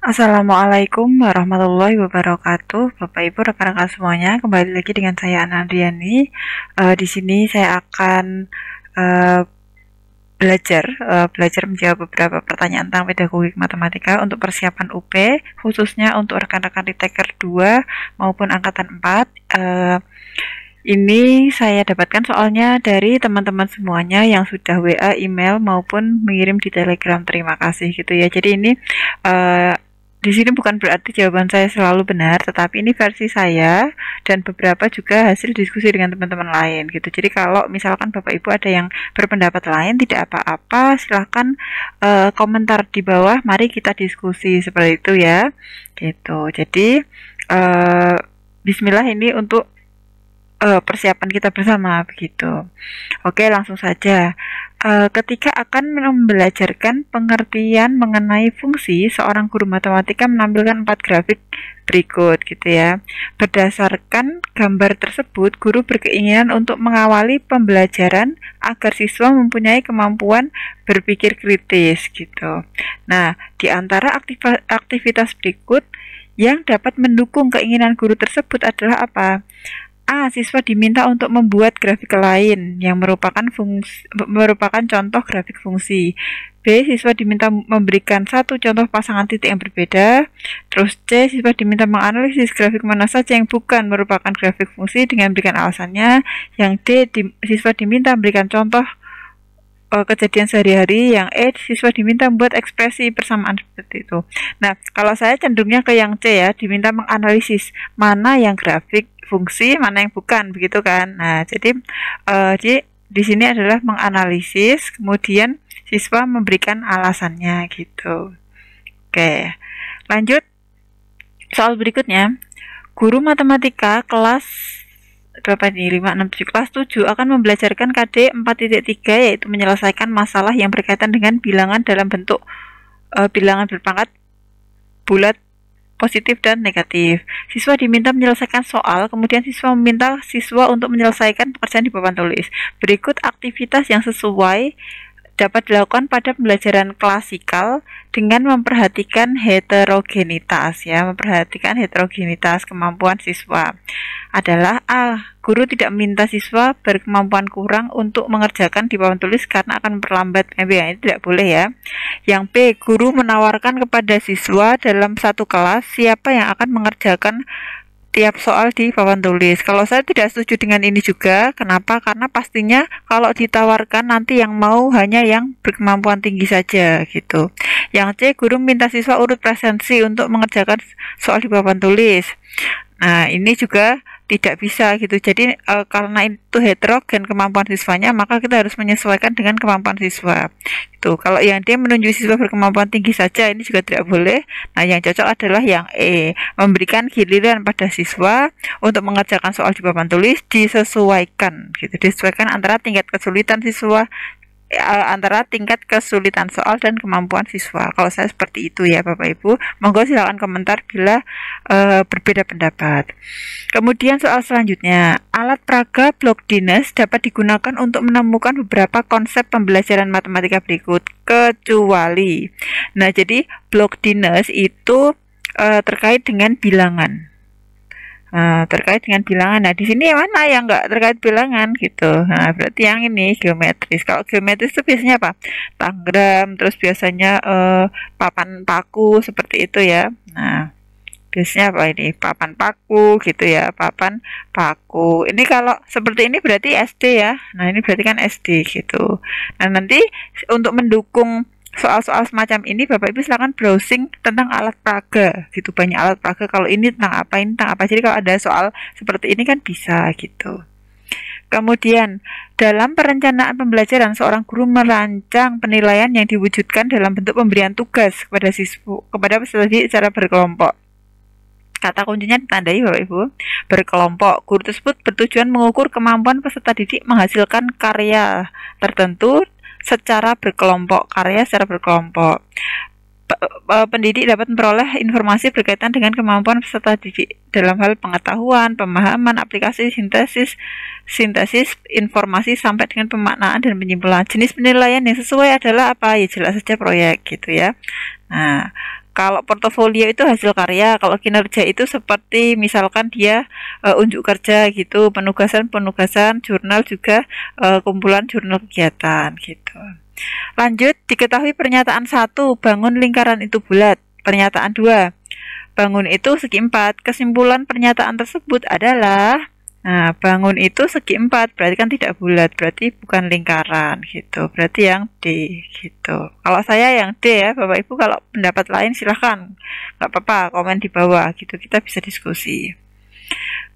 Assalamualaikum warahmatullahi wabarakatuh, Bapak Ibu rekan-rekan semuanya. Kembali lagi dengan saya Anandriani. Di sini saya akan eh, belajar menjawab beberapa pertanyaan tentang pedagogik matematika untuk persiapan UP, khususnya untuk rekan-rekan Riteker 2 maupun angkatan 4. Ini saya dapatkan soalnya dari teman-teman semuanya yang sudah WA, email maupun mengirim di Telegram. Terima kasih gitu ya. Jadi ini uh, di sini bukan berarti jawaban saya selalu benar, tetapi ini versi saya dan beberapa juga hasil diskusi dengan teman-teman lain gitu. Jadi kalau misalkan Bapak Ibu ada yang berpendapat lain, tidak apa-apa, silahkan komentar di bawah. Mari kita diskusi seperti itu ya. Gitu. Jadi Bismillah ini untuk persiapan kita bersama begitu. Oke, langsung saja. Ketika akan membelajarkan pengertian mengenai fungsi, seorang guru matematika menampilkan 4 grafik berikut gitu ya. Berdasarkan gambar tersebut, guru berkeinginan untuk mengawali pembelajaran agar siswa mempunyai kemampuan berpikir kritis gitu. Nah, di antara aktivitas berikut yang dapat mendukung keinginan guru tersebut adalah apa? A. Siswa diminta untuk membuat grafik lain yang merupakan contoh grafik fungsi. B. Siswa diminta memberikan satu contoh pasangan titik yang berbeda. Terus C. Siswa diminta menganalisis grafik mana saja yang bukan merupakan grafik fungsi dengan memberikan alasannya. Yang D. Siswa diminta memberikan contoh kejadian sehari-hari. Yang E, siswa diminta membuat ekspresi persamaan seperti itu. Nah, kalau saya cenderungnya ke yang C ya, diminta menganalisis mana yang grafik fungsi, mana yang bukan, begitu kan. Nah, jadi di sini adalah menganalisis, kemudian siswa memberikan alasannya gitu. Oke, lanjut soal berikutnya. Guru matematika kelas berapa ini? 5, 6, 7, kelas 7 akan membelajarkan KD 4.3, yaitu menyelesaikan masalah yang berkaitan dengan bilangan dalam bentuk bilangan berpangkat bulat, positif dan negatif. Siswa diminta menyelesaikan soal, kemudian siswa meminta siswa untuk menyelesaikan pekerjaan di papan tulis. Berikut aktivitas yang sesuai dapat dilakukan pada pembelajaran klasikal dengan memperhatikan heterogenitas ya, memperhatikan heterogenitas kemampuan siswa. Adalah A. Guru tidak meminta siswa berkemampuan kurang untuk mengerjakan di papan tulis karena akan memperlambat PMB. Ini tidak boleh ya. Yang B. Guru menawarkan kepada siswa dalam satu kelas siapa yang akan mengerjakan tiap soal di papan tulis. Kalau saya tidak setuju dengan ini juga, kenapa? Karena pastinya kalau ditawarkan nanti yang mau hanya yang berkemampuan tinggi saja gitu. Yang C, guru minta siswa urut presensi untuk mengerjakan soal di papan tulis. Nah, ini juga tidak bisa gitu. Jadi karena itu heterogen kemampuan siswanya, maka kita harus menyesuaikan dengan kemampuan siswa. Itu kalau yang D menunjuk siswa berkemampuan tinggi saja, ini juga tidak boleh. Nah, yang cocok adalah yang E, memberikan giliran pada siswa untuk mengerjakan soal di papan tulis, disesuaikan gitu. Disesuaikan antara tingkat kesulitan siswa, antara tingkat kesulitan soal dan kemampuan siswa. Kalau saya seperti itu ya Bapak Ibu. Monggo silakan komentar bila berbeda pendapat. Kemudian soal selanjutnya, alat peraga Blockdines dapat digunakan untuk menemukan beberapa konsep pembelajaran matematika berikut kecuali. Nah, jadi Blockdines itu terkait dengan bilangan. Terkait dengan bilangan. Nah, di sini mana yang nggak terkait bilangan gitu. Nah, berarti yang ini geometris. Kalau geometris itu biasanya apa? Tanggram, terus biasanya papan paku seperti itu ya. Nah, biasanya apa ini? Papan paku gitu ya, papan paku. Ini kalau seperti ini berarti SD ya. Nah, ini berarti kan SD gitu. Nah, nanti untuk mendukung soal-soal semacam ini Bapak Ibu silakan browsing tentang alat peraga gitu, banyak alat peraga. Kalau ini tentang apa, ini tentang apa. Jadi kalau ada soal seperti ini kan bisa gitu. Kemudian dalam perencanaan pembelajaran, seorang guru merancang penilaian yang diwujudkan dalam bentuk pemberian tugas kepada peserta didik secara berkelompok. Kata kuncinya ditandai Bapak Ibu, berkelompok. Guru tersebut bertujuan mengukur kemampuan peserta didik menghasilkan karya tertentu secara berkelompok, karya secara berkelompok. Pendidik dapat memperoleh informasi berkaitan dengan kemampuan peserta didik dalam hal pengetahuan, pemahaman, aplikasi, sintesis informasi sampai dengan pemaknaan dan penyimpulan. Jenis penilaian yang sesuai adalah apa? Ya jelas saja proyek gitu ya. Nah, Kalau portofolio itu hasil karya, kalau kinerja itu seperti misalkan dia unjuk kerja gitu, penugasan-penugasan, jurnal juga kumpulan jurnal kegiatan gitu. Lanjut, diketahui pernyataan 1, bangun lingkaran itu bulat. Pernyataan 2, bangun itu segi 4. Kesimpulan pernyataan tersebut adalah, nah, bangun itu segi 4, berarti kan tidak bulat, berarti bukan lingkaran gitu. Berarti yang D gitu. Kalau saya yang D ya, Bapak Ibu kalau pendapat lain silahkan. Nggak apa-apa, komen di bawah gitu, kita bisa diskusi.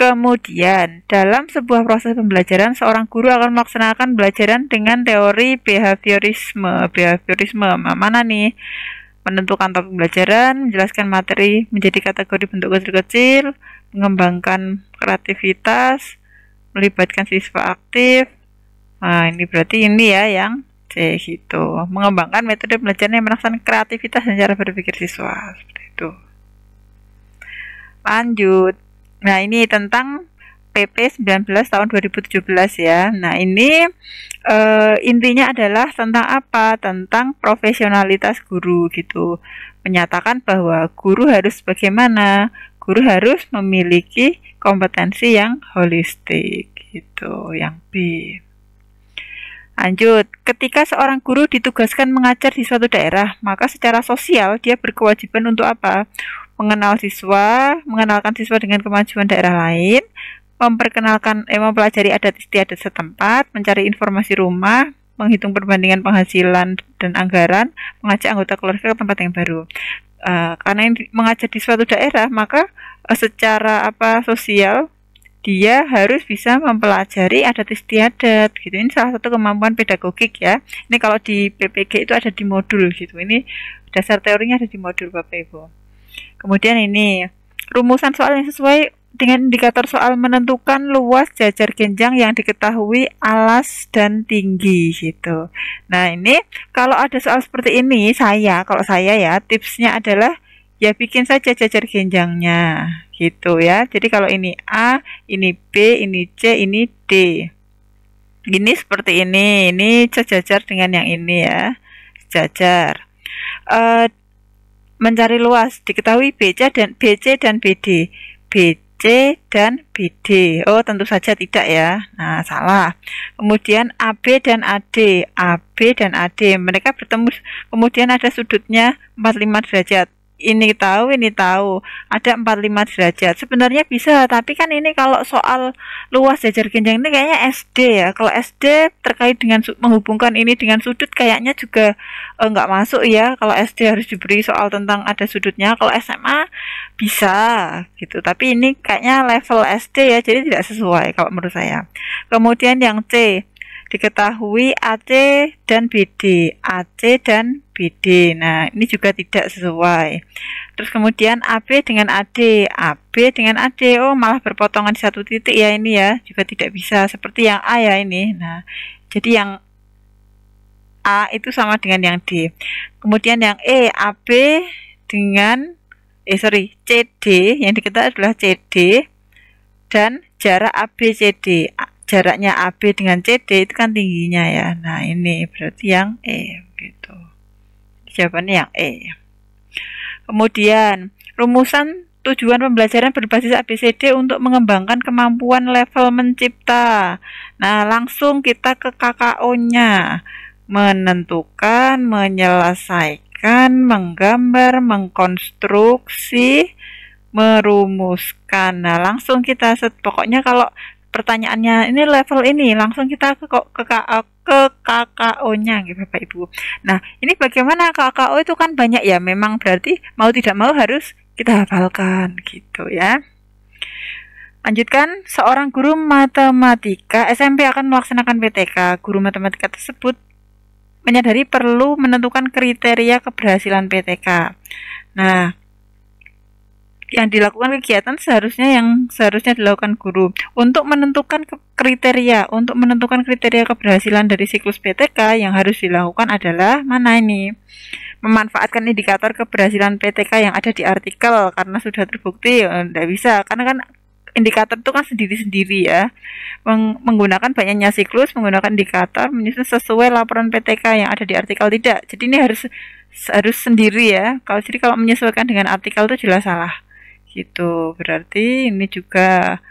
Kemudian, dalam sebuah proses pembelajaran, seorang guru akan melaksanakan pembelajaran dengan teori behaviorisme. Behaviorisme mana nih? Menentukan topik pembelajaran, menjelaskan materi menjadi kategori bentuk kecil-kecil, mengembangkan kreativitas, melibatkan siswa aktif. Nah, ini berarti ini ya yang C gitu. Mengembangkan metode pembelajaran yang melaksanakan kreativitas dan cara berpikir siswa. Seperti itu. Lanjut. Nah, ini tentang PP 19 tahun 2017 ya. Nah, ini intinya adalah tentang apa? Tentang profesionalitas guru gitu. Menyatakan bahwa guru harus bagaimana? Guru harus memiliki kompetensi yang holistik gitu. Yang B. Lanjut, ketika seorang guru ditugaskan mengajar di suatu daerah, maka secara sosial dia berkewajiban untuk apa? Mengenalkan siswa dengan kemajuan daerah lain, mempelajari adat istiadat setempat, mencari informasi rumah, menghitung perbandingan penghasilan dan anggaran, mengajak anggota keluarga ke tempat yang baru. Karena mengajar di suatu daerah, maka secara sosial dia harus bisa mempelajari adat istiadat gitu. Ini salah satu kemampuan pedagogik ya. Ini kalau di PPG itu ada di modul gitu. Ini dasar teorinya ada di modul Bapak Ibu. Kemudian ini rumusan soal yang sesuai dengan indikator soal menentukan luas jajar genjang yang diketahui alas dan tinggi gitu. Nah, ini kalau ada soal seperti ini, kalau saya ya tipsnya adalah ya bikin saja jajar genjangnya gitu ya. Jadi kalau ini A, ini B, ini C, ini D. Ini seperti ini sejajar dengan yang ini ya. Sejajar. Mencari luas diketahui BC dan BD. BC dan BD. Oh, tentu saja tidak ya. Nah, salah. Kemudian AB dan AD. AB dan AD. Mereka bertemu, kemudian ada sudutnya 45 derajat. Ini tahu, ada 45 derajat. Sebenarnya bisa, tapi kan ini kalau soal luas jajar genjang ini kayaknya SD ya. Kalau SD terkait dengan menghubungkan ini dengan sudut kayaknya juga nggak masuk ya. Kalau SD harus diberi soal tentang ada sudutnya. Kalau SMA bisa gitu. Tapi ini kayaknya level SD ya, jadi tidak sesuai kalau menurut saya. Kemudian yang C, diketahui AC dan BD. AC dan BD. Nah, ini juga tidak sesuai. Terus kemudian AB dengan AD. AB dengan AD. Oh, malah berpotongan di satu titik ya ini ya. Juga tidak bisa. Seperti yang A ya ini. Nah, jadi yang A itu sama dengan yang D. Kemudian yang E, AB dengan CD. Yang diketahui adalah CD. Dan jarak ABCD. Jaraknya AB dengan CD itu kan tingginya ya. Nah, ini berarti yang E gitu. Jawabannya yang E. Kemudian, rumusan tujuan pembelajaran berbasis ABCD untuk mengembangkan kemampuan level mencipta. Nah, langsung kita ke KKO-nya. Menentukan, menyelesaikan, menggambar, mengkonstruksi, merumuskan. Nah, langsung kita pokoknya kalau pertanyaannya ini level ini, langsung kita ke KKO-nya gitu Bapak Ibu. Nah, ini bagaimana KKO itu kan banyak ya, memang berarti mau tidak mau harus kita hafalkan gitu ya. Lanjutkan, seorang guru matematika SMP akan melaksanakan PTK. Guru matematika tersebut menyadari perlu menentukan kriteria keberhasilan PTK. Nah, yang dilakukan kegiatan seharusnya dilakukan guru untuk menentukan kriteria keberhasilan dari siklus PTK. Yang harus dilakukan adalah mana ini? Memanfaatkan indikator keberhasilan PTK yang ada di artikel karena sudah terbukti tidak bisa, karena kan indikator itu kan sendiri-sendiri ya. Menggunakan banyaknya siklus, menggunakan indikator, menyusun sesuai laporan PTK yang ada di artikel tidak. Jadi ini harus sendiri ya. Kalau menyesuaikan dengan artikel itu jelas salah. Gitu. Berarti ini juga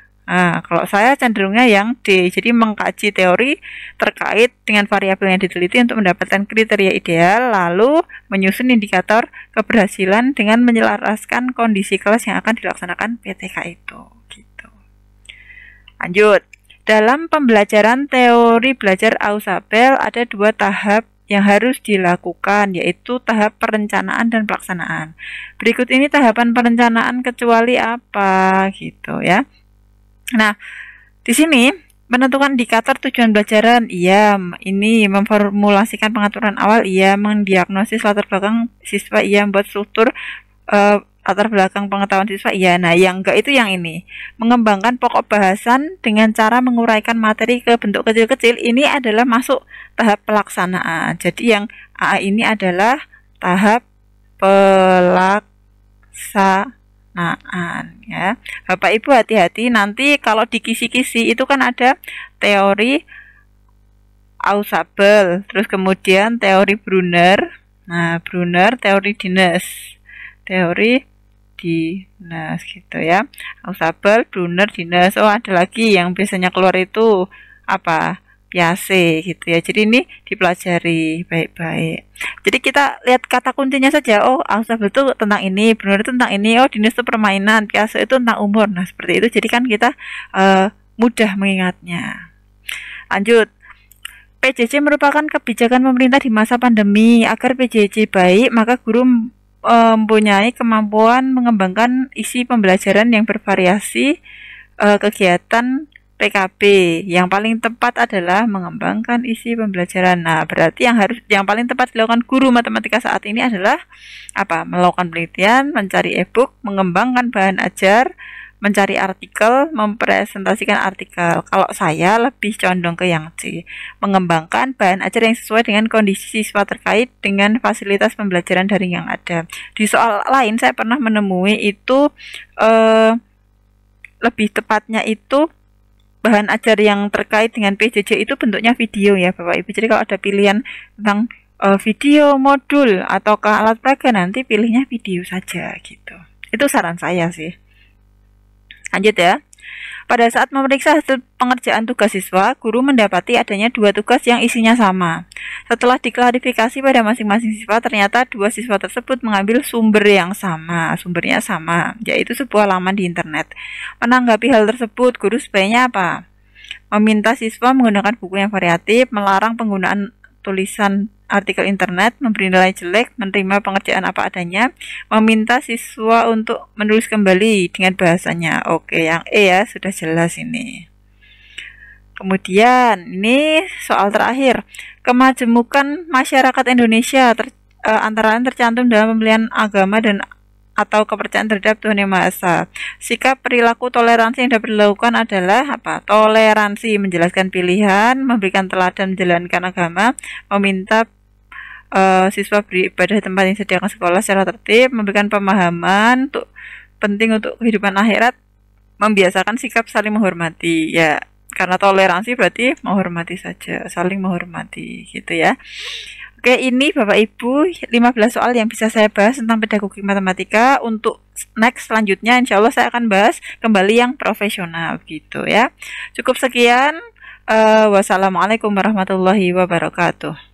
kalau saya cenderungnya yang D. Jadi mengkaji teori terkait dengan variabel yang diteliti untuk mendapatkan kriteria ideal, lalu menyusun indikator keberhasilan dengan menyelaraskan kondisi kelas yang akan dilaksanakan PTK itu. Gitu. Lanjut. Dalam pembelajaran teori belajar Ausubel ada 2 tahap yang harus dilakukan, yaitu tahap perencanaan dan pelaksanaan. Berikut ini tahapan perencanaan kecuali apa gitu ya. Nah, di sini menentukan indikator tujuan pelajaran, iya. Ini memformulasikan pengaturan awal, iya. Mendiagnosis latar belakang siswa, iya. Membuat struktur latar belakang pengetahuan siswa, iya. Nah, yang enggak itu yang ini. Mengembangkan pokok bahasan dengan cara menguraikan materi ke bentuk kecil-kecil, ini adalah masuk tahap pelaksanaan. Jadi yang A ini adalah tahap pelaksanaan. Ya, Bapak Ibu hati-hati nanti kalau di kisi-kisi itu kan ada teori Ausubel, terus kemudian teori Brunner. Nah, Brunner teori Dines gitu ya. Ausubel, Brunner, Dines. Oh, ada lagi yang biasanya keluar itu apa? Piaget gitu ya. Jadi ini dipelajari baik-baik. Jadi kita lihat kata kuncinya saja. Oh, Ausubel itu tentang ini, Brunner itu tentang ini, oh Dines itu permainan, Piaget itu tentang umur. Nah, seperti itu. Jadi kan kita mudah mengingatnya. Lanjut. PJJ merupakan kebijakan pemerintah di masa pandemi. Agar PJJ baik, maka guru mempunyai kemampuan mengembangkan isi pembelajaran yang bervariasi, kegiatan PKB. Yang paling tepat adalah mengembangkan isi pembelajaran. Nah, berarti yang paling tepat dilakukan guru matematika saat ini adalah apa? Melakukan penelitian, mencari e-book, mengembangkan bahan ajar, mencari artikel, mempresentasikan artikel. Kalau saya lebih condong ke yang C, mengembangkan bahan ajar yang sesuai dengan kondisi siswa terkait dengan fasilitas pembelajaran daring yang ada. Di soal lain saya pernah menemui itu lebih tepatnya itu bahan ajar yang terkait dengan PJJ itu bentuknya video ya Bapak Ibu. Jadi kalau ada pilihan tentang video modul ataukah alat peraga, nanti pilihnya video saja gitu. Itu saran saya sih. Lanjut ya. Pada saat memeriksa hasil pengerjaan tugas siswa, guru mendapati adanya 2 tugas yang isinya sama. Setelah diklarifikasi pada masing-masing siswa, ternyata 2 siswa tersebut mengambil sumbernya sama, yaitu sebuah laman di internet. Menanggapi hal tersebut, guru sebaiknya apa? Meminta siswa menggunakan buku yang variatif, melarang penggunaan tulisan artikel internet, memberi nilai jelek, menerima pengerjaan apa adanya, meminta siswa untuk menulis kembali dengan bahasanya. Oke, yang E ya, sudah jelas ini. Kemudian, ini soal terakhir. Kemajemukan masyarakat Indonesia antara lain tercantum dalam pemilihan agama dan atau kepercayaan terhadap Tuhan Yang Maha Esa. Sikap perilaku toleransi yang dapat dilakukan adalah apa? Toleransi, menjelaskan pilihan, memberikan teladan menjalankan agama, meminta siswa beribadah di tempat yang disediakan sekolah secara tertib, memberikan pemahaman penting untuk kehidupan akhirat, membiasakan sikap saling menghormati. Ya, karena toleransi berarti menghormati saja, saling menghormati gitu ya. Oke, ini Bapak Ibu 15 soal yang bisa saya bahas tentang pedagogi matematika. Untuk next selanjutnya insya Allah saya akan bahas kembali yang profesional gitu ya. Cukup sekian. Wassalamualaikum warahmatullahi wabarakatuh.